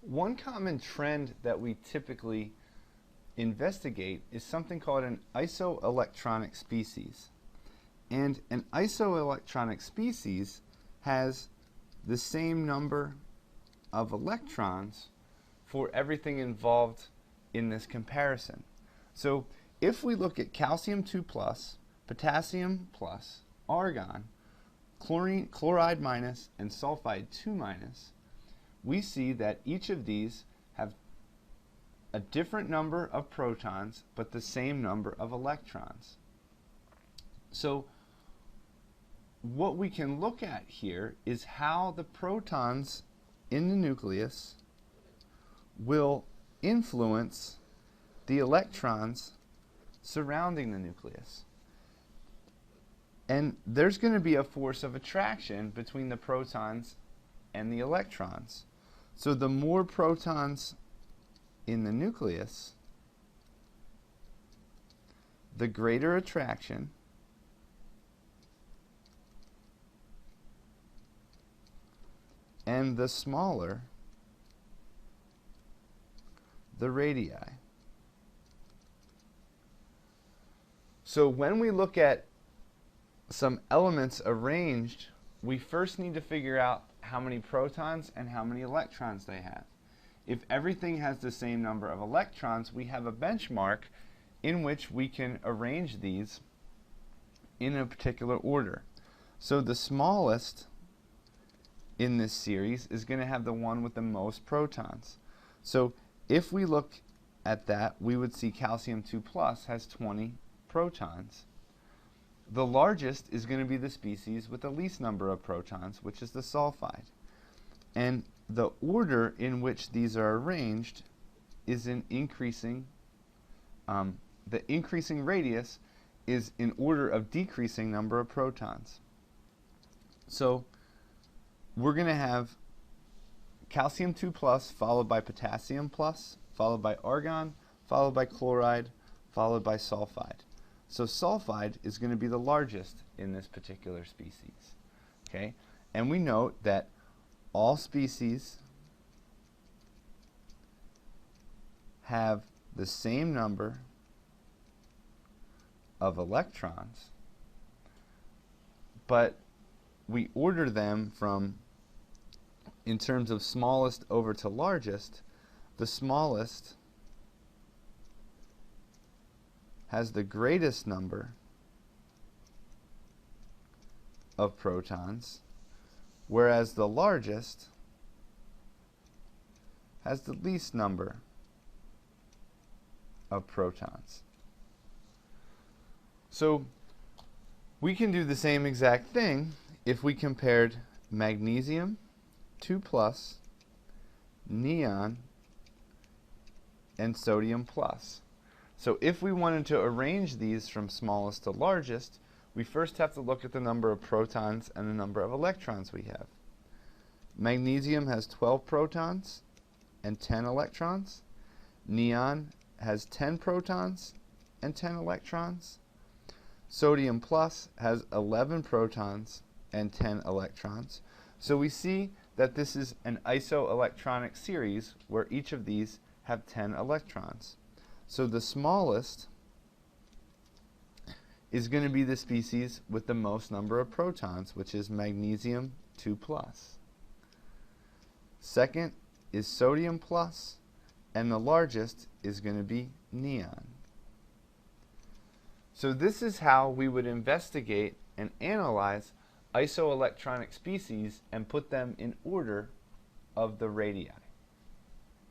One common trend that we typically investigate is something called an isoelectronic species. And an isoelectronic species has the same number of electrons for everything involved in this comparison. So if we look at calcium 2+, potassium+, argon, chloride minus, and sulfide 2-, we see that each of these have a different number of protons but the same number of electrons. So what we can look at here is how the protons in the nucleus will influence the electrons surrounding the nucleus. And there's going to be a force of attraction between the protons and the electrons. So the more protons in the nucleus, the greater attraction, and the smaller the radii. So when we look at some elements arranged, we first need to figure out how many protons and how many electrons they have. If everything has the same number of electrons, we have a benchmark in which we can arrange these in a particular order. So the smallest in this series is going to have the one with the most protons. So if we look at that, we would see calcium 2+ has 20 protons. The largest is going to be the species with the least number of protons, which is the sulfide. And the order in which these are arranged is in increasing, the increasing radius is in order of decreasing number of protons. So we're going to have calcium 2+ followed by potassium+, followed by argon, followed by chloride, followed by sulfide. So sulfide is going to be the largest in this particular species. Okay? And we note that all species have the same number of electrons, but we order them from, in terms of smallest over to largest. The smallest has the greatest number of protons, whereas the largest has the least number of protons. So we can do the same exact thing if we compared magnesium 2+, neon, and sodium+. So if we wanted to arrange these from smallest to largest, we first have to look at the number of protons and the number of electrons we have. Magnesium has 12 protons and 10 electrons. Neon has 10 protons and 10 electrons. Sodium+ has 11 protons and 10 electrons. So we see that this is an isoelectronic series where each of these have 10 electrons. So the smallest is going to be the species with the most number of protons, which is magnesium 2+. Second is sodium+, and the largest is going to be neon. So this is how we would investigate and analyze isoelectronic species and put them in order of the radii.